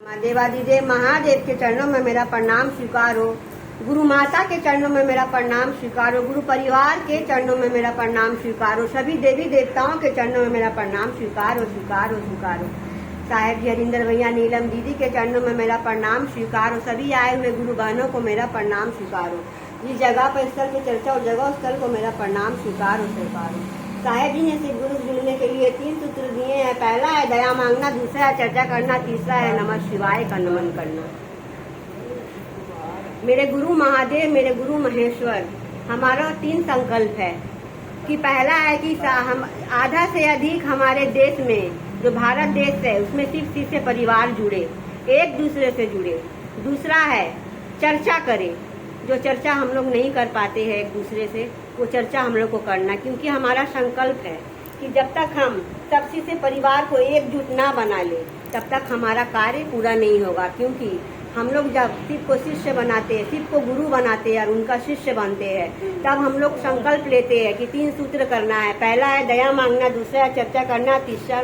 देवादिदेव महादेव के चरणों में मेरा प्रणाम स्वीकार हो। गुरु माता के चरणों में मेरा प्रणाम स्वीकार हो। गुरु परिवार के चरणों में मेरा प्रणाम स्वीकार हो। सभी देवी देवताओं के चरणों में मेरा प्रणाम स्वीकार हो, स्वीकार हो, स्वीकार हो। साहेब जी हरिंदर भैया नीलम दीदी के चरणों में मेरा प्रणाम स्वीकार हो। सभी आए हुए गुरु बहनों को मेरा प्रणाम स्वीकार हो। जिस जगह पर स्थल की चर्चा और जगह स्थल को मेरा प्रणाम स्वीकार हो, स्वीकार हो। साहेब जी ने सिर्फ गुरु जुड़ने के लिए 3 सूत्र दिए हैं। पहला है दया मांगना, दूसरा है चर्चा करना, तीसरा है नमः शिवाय का नमन करना। मेरे गुरु महादेव, मेरे गुरु महेश्वर, हमारा 3 संकल्प है कि पहला है कि हम आधा से अधिक हमारे देश में जो भारत देश है उसमें सिर्फ शिष्य परिवार जुड़े, एक दूसरे से जुड़े। दूसरा है चर्चा करें, जो चर्चा हम लोग नहीं कर पाते हैं एक दूसरे से, वो चर्चा हम लोग को करना, क्योंकि हमारा संकल्प है कि जब तक हम सब शिष्य परिवार को एकजुट ना बना ले तब तक हमारा कार्य पूरा नहीं होगा। क्योंकि हम लोग जब शिव को शिष्य बनाते हैं, शिव को गुरु बनाते हैं और उनका शिष्य बनते हैं, तब हम लोग संकल्प लेते हैं कि 3 सूत्र करना है। पहला है दया मांगना, दूसरा है चर्चा करना, तीसरा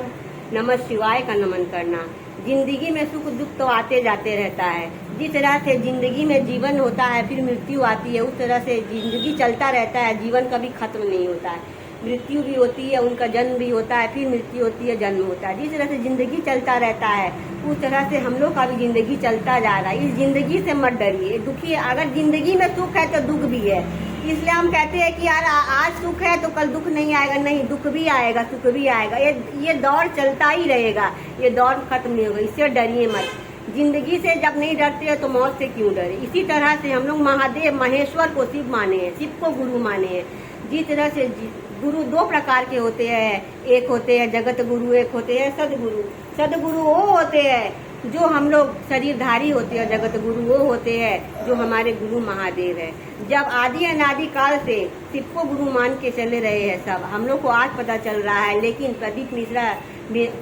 नमः शिवाय का नमन करना। जिंदगी में सुख दुख तो आते जाते रहता है। जिस तरह से जिंदगी में जीवन होता है फिर मृत्यु आती है, उस तरह से जिंदगी चलता रहता है, जीवन कभी खत्म नहीं होता है। मृत्यु भी होती है, उनका जन्म भी होता है, फिर मृत्यु होती है, जन्म होता है। जिस तरह से जिंदगी चलता रहता है उस तरह से हम लोग का भी जिंदगी चलता जा रहा है। इस जिंदगी से मत डरिए, दुखी, अगर जिंदगी में सुख है तो दुख भी है। इसलिए हम कहते हैं कि यार आज सुख है तो कल दुख नहीं आएगा। नहीं, दुख भी आएगा, सुख भी आएगा। ये दौर चलता ही रहेगा, ये दौर खत्म नहीं होगा। इससे डरिए मत। जिंदगी से जब नहीं डरते हैं तो मौत से क्यों डरे। इसी तरह से हम लोग महादेव महेश्वर को शिव माने हैं, शिव को गुरु माने हैं। जिस तरह से गुरु 2 प्रकार के होते हैं, एक होते हैं जगत गुरु, एक होते हैं सदगुरु। सदगुरु वो होते हैं जो हम लोग शरीरधारी होते हैं, जगत गुरु वो होते हैं जो हमारे गुरु महादेव है। जब आदि अनादि काल से शिव को गुरु मान के चले रहे हैं सब, हम लोग को आज पता चल रहा है। लेकिन प्रदीप मिश्रा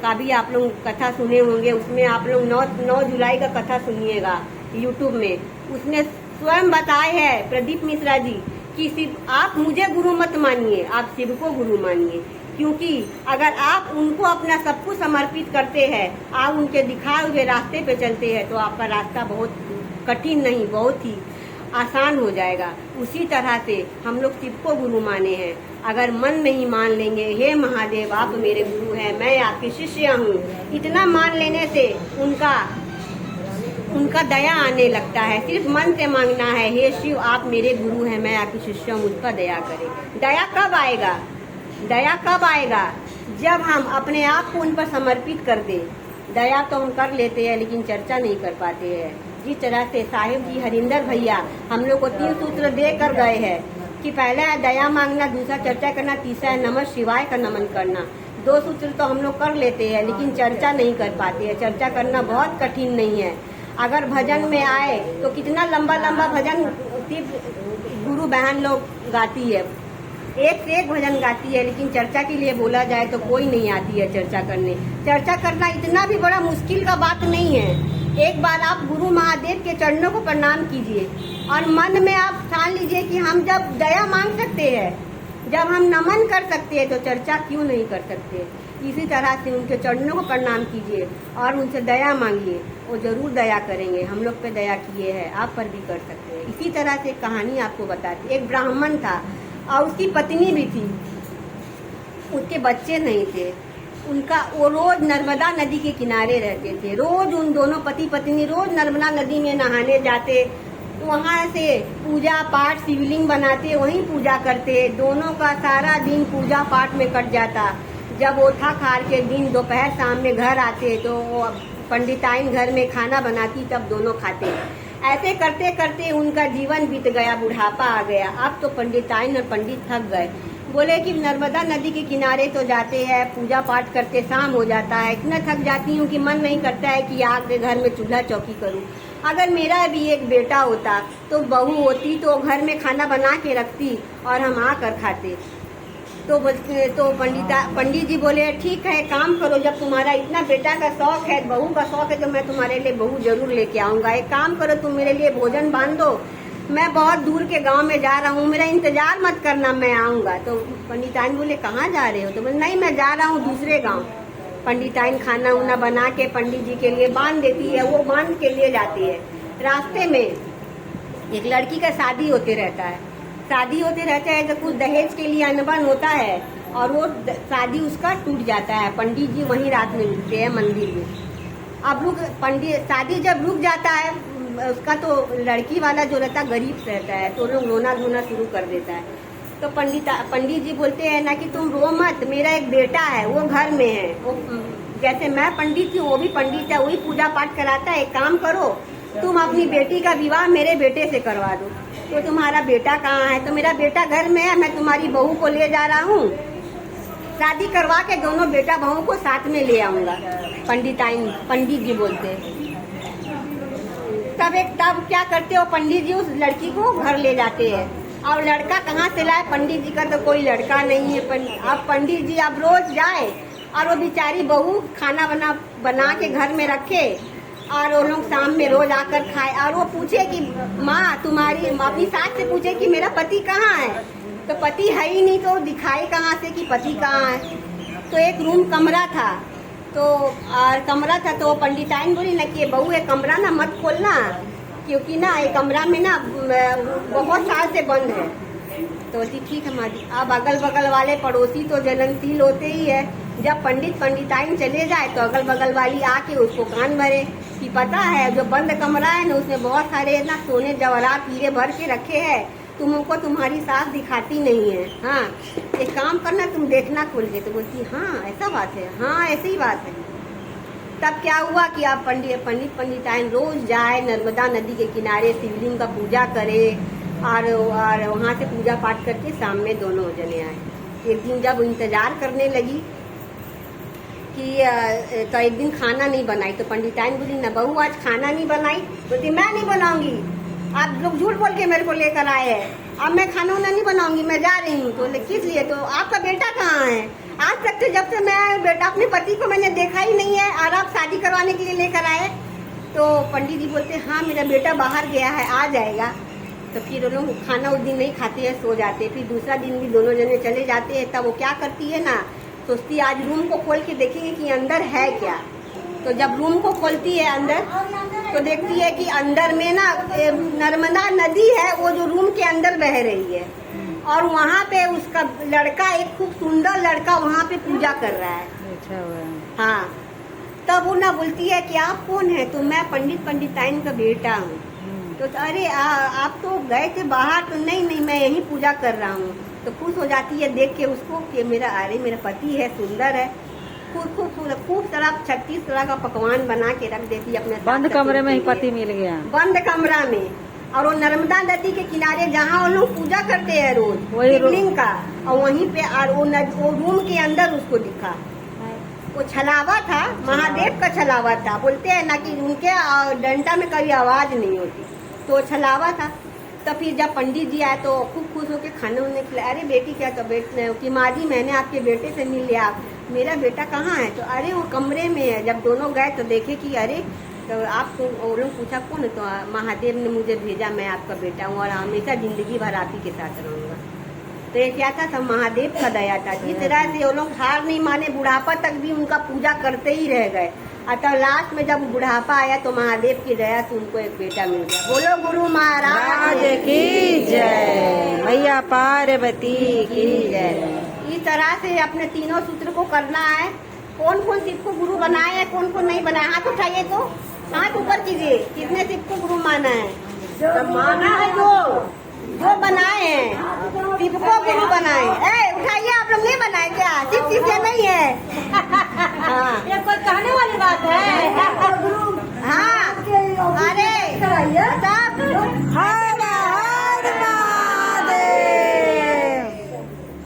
का भी आप लोग कथा सुने होंगे, उसमें आप लोग 9 जुलाई का कथा सुनिएगा यूट्यूब में। उसने स्वयं बताए है प्रदीप मिश्रा जी कि शिव आप मुझे गुरु मत मानिए, आप शिव को गुरु मानिए। क्योंकि अगर आप उनको अपना सब कुछ समर्पित करते हैं, आप उनके दिखाए हुए रास्ते पे चलते हैं, तो आपका रास्ता बहुत कठिन नहीं, बहुत ही आसान हो जाएगा। उसी तरह से हम लोग शिव को गुरु माने हैं। अगर मन में ही मान लेंगे, हे महादेव आप मेरे गुरु हैं, मैं आपकी शिष्य हूँ, इतना मान लेने से उनका दया आने लगता है। सिर्फ मन से मांगना है, हे शिव आप मेरे गुरु हैं, मैं आपकी शिष्य हूँ, मुझ पर दया करें। दया कब आएगा? दया कब आएगा? जब हम अपने आप को उन पर समर्पित कर दे। दया तो हम कर लेते हैं लेकिन चर्चा नहीं कर पाते हैं। जिस तरह से साहिब जी हरिंदर भैया हम लोग को 3 सूत्र दे कर गए हैं कि पहला है दया मांगना, दूसरा चर्चा करना, तीसरा है नमः शिवाय का नमन करना। 2 सूत्र तो हम लोग कर लेते हैं लेकिन चर्चा नहीं कर पाते हैं। चर्चा करना बहुत कठिन नहीं है। अगर भजन में आए तो कितना लंबा लंबा भजन गुरु बहन लोग गाती है, एक से एक भजन गाती है, लेकिन चर्चा के लिए बोला जाए तो कोई नहीं आती है चर्चा करने। चर्चा करना इतना भी बड़ा मुश्किल का बात नहीं है। एक बार आप गुरु महादेव के चरणों को प्रणाम कीजिए और मन में आप ठान लीजिए कि हम जब दया मांग सकते हैं, जब हम नमन कर सकते हैं, तो चर्चा क्यों नहीं कर सकते। इसी तरह से उनके चरणों को प्रणाम कीजिए और उनसे दया मांगिए, वो जरूर दया करेंगे। हम लोग पे दया किए हैं, आप पर भी कर सकते हैं। इसी तरह से कहानी आपको बताती। एक ब्राह्मण था और उसकी पत्नी भी थी, उसके बच्चे नहीं थे। वो रोज नर्मदा नदी के किनारे रहते थे। रोज उन दोनों पति पत्नी रोज नर्मदा नदी में नहाने जाते, वहाँ से पूजा पाठ शिवलिंग बनाते, वहीं पूजा करते। दोनों का सारा दिन पूजा पाठ में कट जाता। जब वो थक हार के दिन दोपहर शाम में घर आते तो पंडिताइन घर में खाना बनाती, तब दोनों खाते। ऐसे करते करते उनका जीवन बीत गया, बुढ़ापा आ गया। अब तो पंडिताइन और पंडित थक गए। बोले कि नर्मदा नदी के किनारे तो जाते हैं, पूजा पाठ करते, शाम हो जाता है, इतना थक जाती हूँ कि मन नहीं करता है कि आग के घर में चूल्हा चौकी करूँ। अगर मेरा भी एक बेटा होता तो बहू होती तो घर में खाना बना के रखती और हम आकर खाते। तो पंडित जी बोले ठीक है, काम करो, जब तुम्हारा इतना बेटा का शौक है, बहू का शौक है, तो मैं तुम्हारे लिए बहू जरूर लेके आऊंगा। एक काम करो, तुम मेरे लिए भोजन बांध दो, मैं बहुत दूर के गांव में जा रहा हूँ, मेरा इंतजार मत करना, मैं आऊंगा। तो पंडिताइन बोले कहाँ जा रहे हो? तो बोले नहीं, मैं जा रहा हूँ दूसरे गाँव। पंडिताइन खाना उना बना के पंडित जी के लिए बांध देती है, वो बांध के लिए जाती है। रास्ते में एक लड़की का शादी होते रहता है तो कुछ दहेज के लिए अनबन होता है और वो शादी उसका टूट जाता है। पंडित जी वहीं रात में रुकते हैं मंदिर में। अब पंडित शादी जब रुक जाता है उसका, तो लड़की वाला जो रहता गरीब रहता है, तो लोग रोना धोना शुरू कर देता है। तो पंडित जी बोलते हैं ना कि तुम रो मत, मेरा एक बेटा है, वो घर में है, वो जैसे मैं पंडित हूँ वो भी पंडित है, वही पूजा पाठ कराता है। एक काम करो, तुम अपनी बेटी का विवाह मेरे बेटे से करवा दो। तो तुम्हारा बेटा कहाँ है? तो मेरा बेटा घर में है, मैं तुम्हारी बहू को ले जा रहा हूँ, शादी करवा के दोनों बेटा बहू को साथ में ले आऊंगा। पंडित जी बोलते हैं। तब क्या करते हो, पंडित जी उस लड़की को घर ले जाते हैं। और लड़का कहाँ से लाए? पंडित जी का तो कोई लड़का नहीं है। अब पंडित जी अब रोज जाए और वो बेचारी बहू खाना बना के घर में रखे और वो लोग शाम में रोज आकर खाए। और वो पूछे कि माँ तुम्हारी, अपनी सास से पूछे कि मेरा पति कहाँ है? तो पति है ही नहीं, तो दिखाई कहाँ से कि पति कहाँ है? तो एक रूम कमरा था, तो पंडिताइन बोली ना कि बहू एक कमरा ना मत खोलना, क्योंकि ना ये कमरा में ना बहुत साल से बंद है। तो बोलती ठीक है मादी। अब अगल बगल वाले पड़ोसी तो जलनशील होते ही है। जब पंडिताइन चले जाए तो अगल बगल वाली आके उसको कान भरे कि पता है जो बंद कमरा है ना, उसमें बहुत सारे ना सोने जवाहरात हीरे भर के रखे हैं, तुमको तुम्हारी सास दिखाती नहीं है। हाँ एक काम करना, तुम देखना खोल के। तो बोलती हाँ ऐसा बात है, हाँ ऐसी ही बात है। तब क्या हुआ कि आप पंडिताइन रोज जाए नर्मदा नदी के किनारे शिवलिंग का पूजा करे और वहाँ से पूजा पाठ करके शाम में दोनों जने आए। एक दिन जब इंतजार करने लगी कि तो एक दिन खाना नहीं बनाई, तो पंडिताइन बोली ना बहू आज खाना नहीं बनाई? बोलती मैं नहीं बनाऊंगी, आप लोग झूठ बोल के मेरे को लेकर आए हैं, अब मैं खाना वाना नहीं बनाऊंगी, मैं जा रही हूँ। तो किस लिए? तो आपका बेटा कहाँ है? आज तक तो जब से मैं बेटा अपने पति को मैंने देखा ही नहीं है और आप शादी करवाने के लिए लेकर आए। तो पंडित जी बोलते हाँ मेरा बेटा बाहर गया है, आ जाएगा। तो फिर वो लोग खाना उस दिन नहीं खाते हैं, सो जाते। फिर दूसरा दिन भी दोनों जने चले जाते हैं। तब वो क्या करती है ना, सोचती है आज रूम को खोल के देखेंगे कि अंदर है क्या। तो जब रूम को खोलती है अंदर, तो देखती है कि अंदर में ना नर्मदा नदी है, वो जो रूम के अंदर बह रही है और वहाँ पे उसका लड़का, एक खूब सुंदर लड़का वहाँ पे पूजा कर रहा है। अच्छा हुआ। हाँ तब वो ना बोलती है कि आप कौन है? तो मैं पंडिताइन का बेटा हूँ। तो अरे आप तो गए थे बाहर? तो नहीं मैं यहीं पूजा कर रहा हूँ। तो खुश हो जाती है देख के उसको कि मेरा पति है, सुंदर है, खूब सारा 36 तरह का पकवान बना के रख देती है अपने बंद कमरे में ही पति मिल गया, बंद कमरा में। और वो नर्मदा नदी के किनारे जहाँ वो लोग पूजा करते हैं रोज शिवलिंग का, और वहीं पे और वो रूम के अंदर उसको दिखा। वो छलावा था, महादेव का छलावा था। बोलते हैं ना कि उनके डंडा में कभी आवाज नहीं होती, तो छलावा था। तो फिर जब पंडित जी आए तो खूब खुश होकर खाने उन्हें खिलाया। अरे बेटी क्या तबीयत है? कि माँ जी मैंने आपके बेटे से मिल लिया, मेरा बेटा कहाँ है? तो अरे वो कमरे में है। जब दोनों गए तो देखे कि अरे, तो आपको वो लोग पूछा कौन? तो महादेव ने मुझे भेजा, मैं आपका बेटा हूँ और हमेशा जिंदगी भर आप ही के साथ रहूँगा। तो ये क्या था? सब महादेव का दया था। जिस तरह से वो लोग हार नहीं माने, बुढ़ापा तक भी उनका पूजा करते ही रह गए। अतः लास्ट में जब बुढ़ापा आया तो महादेव की दया से उनको एक बेटा मिल गया। बोलो गुरु महाराज की जय, मैया पार्वती की जय। इस तरह से अपने तीनों सूत्र को करना है। कौन कौन शिव को गुरु बनाए है, कौन कौन नहीं बनाए? हाथ उठाइए, तो हाथ ऊपर कीजिए। कितने शिव को गुरु माना है? तो माना है जो बनाए हैं, शिव को गुरु बनाए। उठाइए, आप लोग नहीं बनाए क्या? शिव शिष्य नहीं है। हाँ ये कोई कहने वाली बात है? हाँ अरे सब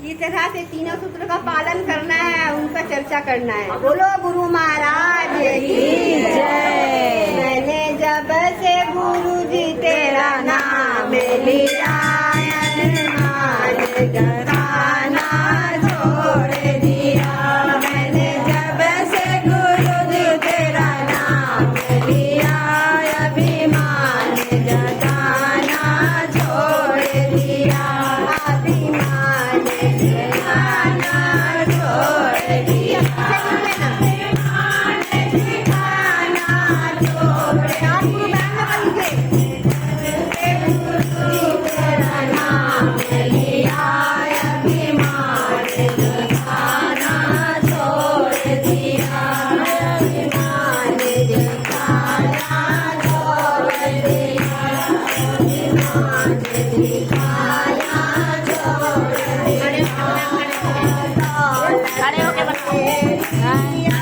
इस तरह से तीनों सूत्र का पालन करना है, उनका चर्चा करना है। बोलो गुरु महाराज की जय। मैंने जब से गुरु जी तेरा नाम लिया, अभिमान घराना छोड़ दिया। मैंने जब से गुरु जी तेरा नाम लिया, अभिमान जताना छोड़ दिया। अभिमान जताना छोड़ दिया। चार गुरु बैंड में बन खड़े होके दिखाया